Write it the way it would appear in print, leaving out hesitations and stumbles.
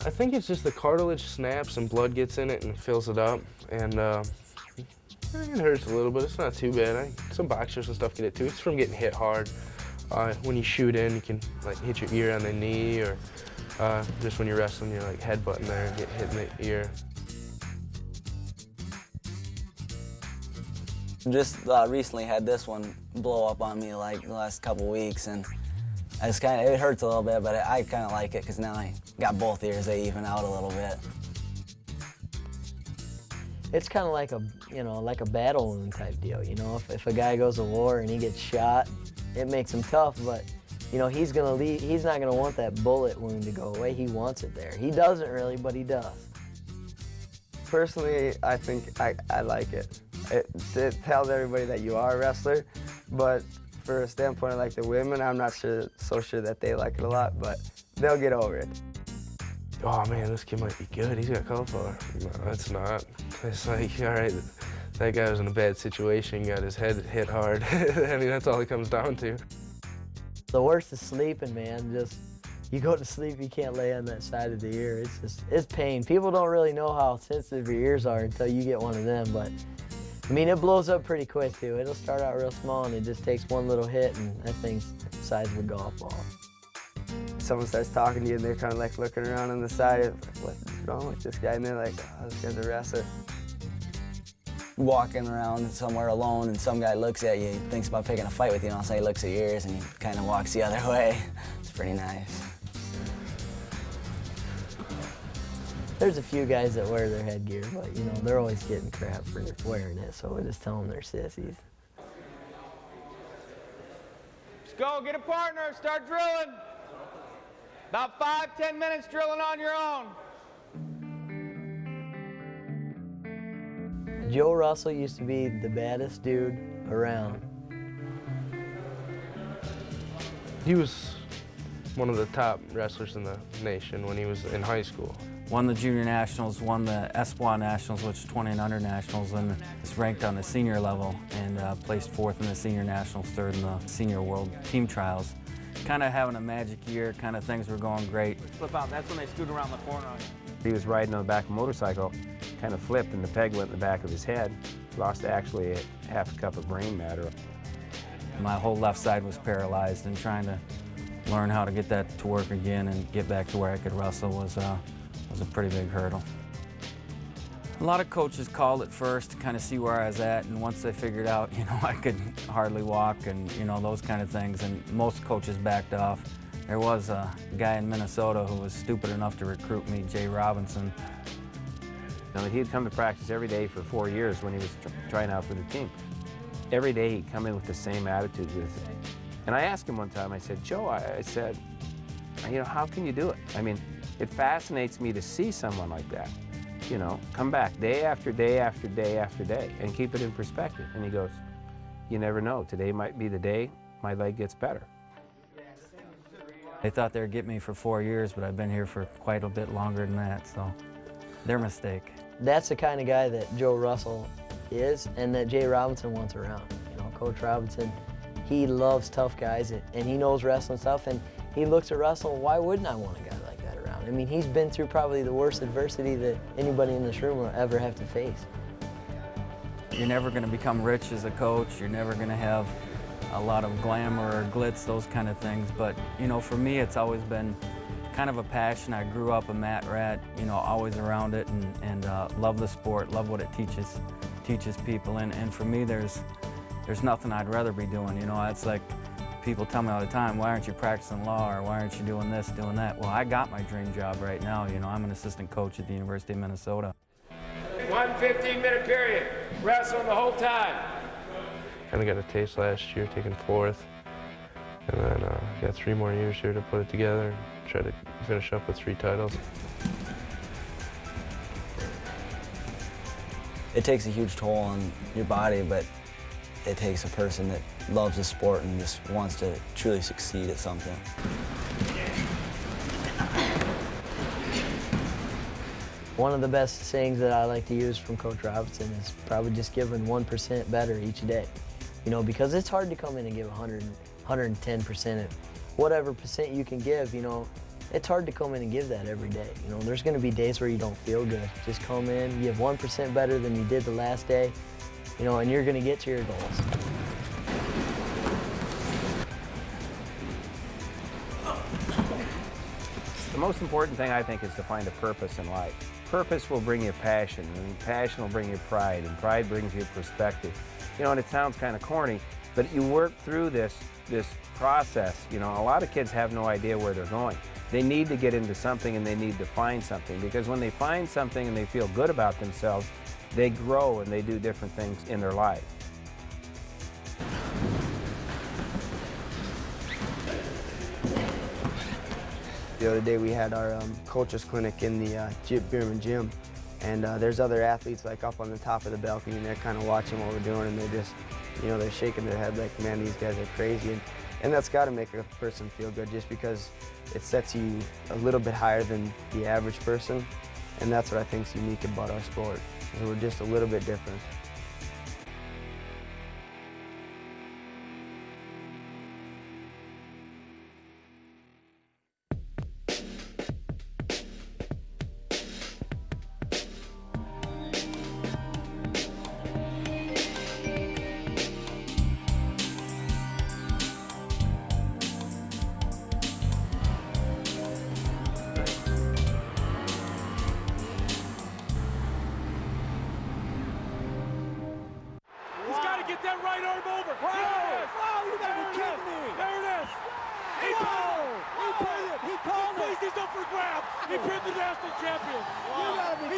I think it's just the cartilage snaps and blood gets in it and fills it up, and it hurts a little, but it's not too bad. Some boxers and stuff get it too. It's from getting hit hard. When you shoot in, you can like hit your ear on the knee, or just when you're wrestling, you're like headbutting there and get hit in the ear. Just recently had this one blow up on me like the last couple weeks, and it hurts a little bit, but I kind of like it because now I got both ears. They even out a little bit. It's kind of like like a battle wound type deal. You know, if a guy goes to war and he gets shot, it makes him tough, but he's gonna leave. He's not gonna want that bullet wound to go away. He wants it there. He doesn't really, but he does. Personally, I think I like it. It tells everybody that you are a wrestler, but for a standpoint of like the women, I'm not so sure that they like it a lot, but they'll get over it. Oh man, this kid might be good. He's got cauliflower. No, it's not. It's like, all right, that guy was in a bad situation, got his head hit hard. I mean, that's all it comes down to. The worst is sleeping, man. Just, you go to sleep, you can't lay on that side of the ear. It's pain. People don't really know how sensitive your ears are until you get one of them, but I mean, it blows up pretty quick too. It'll start out real small and it just takes one little hit and that thing's the size of a golf ball. Someone starts talking to you and they're kind of like looking around on the side of what's wrong with this guy, and they're like, oh, this guy's a wrestler. Walking around somewhere alone and some guy looks at you, he thinks about picking a fight with you, and all of a sudden he looks at your ears and he kind of walks the other way. It's pretty nice. There's a few guys that wear their headgear, but they're always getting crap for wearing it, so we just tell them they're sissies. Let's go, get a partner, start drilling. About 5-10 minutes drilling on your own. Joe Russell used to be the baddest dude around. He was one of the top wrestlers in the nation when he was in high school. Won the junior nationals, won the Espoir nationals, which is 20 and under nationals, and is ranked on the senior level, and placed 4th in the senior nationals, 3rd in the senior world team trials. Kind of having a magic year, kind of things were going great. Flip out, that's when they scoot around the corner on you. He was riding on the back of a motorcycle, kind of flipped, and the peg went in the back of his head. Lost actually half a cup of brain matter. My whole left side was paralyzed, and trying to learn how to get that to work again and get back to where I could wrestle was a pretty big hurdle. A lot of coaches called at first to kind of see where I was at, and once they figured out, I could hardly walk and, those kind of things, and most coaches backed off. There was a guy in Minnesota who was stupid enough to recruit me, Jay Robinson. He'd come to practice every day for 4 years when he was trying out for the team. Every day he'd come in with the same attitude. And I asked him one time, I said, Joe, I said, how can you do it? I mean, it fascinates me to see someone like that. Come back day after day after day after day and keep it in perspective. And he goes, you never know. Today might be the day my leg gets better. They thought they would get me for 4 years, but I've been here for quite a bit longer than that, so their mistake. That's the kind of guy that Joe Russell is and that Jay Robinson wants around. Coach Robinson, he loves tough guys and he knows wrestling stuff, and he looks at wrestling, why wouldn't I want a guy like that around? I mean, he's been through probably the worst adversity that anybody in this room will ever have to face. You're never going to become rich as a coach. You're never going to have a lot of glamour or glitz, those kind of things. But, for me, it's always been kind of a passion. I grew up a mat rat, always around it, and love the sport, love what it teaches people. And for me, there's nothing I'd rather be doing. It's like people tell me all the time, why aren't you practicing law, or why aren't you doing this, doing that? Well, I got my dream job right now. I'm an assistant coach at the University of Minnesota. 1 15-minute period. Wrestling the whole time. Kind of got a taste last year, taking 4th. And then got 3 more years here to put it together and try to finish up with 3 titles. It takes a huge toll on your body, but it takes a person that loves the sport and just wants to truly succeed at something. One of the best sayings that I like to use from Coach Robinson is probably just giving 1% better each day. Because it's hard to come in and give 110% at whatever percent you can give. it's hard to come in and give that every day. You know, there's going to be days where you don't feel good. Just come in, give 1% better than you did the last day, you know, and you're going to get to your goals. The most important thing, I think, is to find a purpose in life. Purpose will bring you passion, and passion will bring you pride, and pride brings you perspective. You know, and it sounds kind of corny, but you work through this process. You know, a lot of kids have no idea where they're going. They need to get into something and they need to find something, because when they find something and they feel good about themselves, they grow and they do different things in their life. The other day we had our coaches clinic in the Bierman gym, and there's other athletes like up on the top of the balcony, and they're kind of watching what we're doing, and they're just, you know, they're shaking their head like, man, these guys are crazy. And that's got to make a person feel good, just because it sets you a little bit higher than the average person, and that's what I think is unique about our sport. We're just a little bit different. Get that right arm over. Wow! Wow! You gotta be kidding me! There it is! He pinned it! He called it! He called it! He's up for grabs! He pinned the national champion! Wow. You gotta be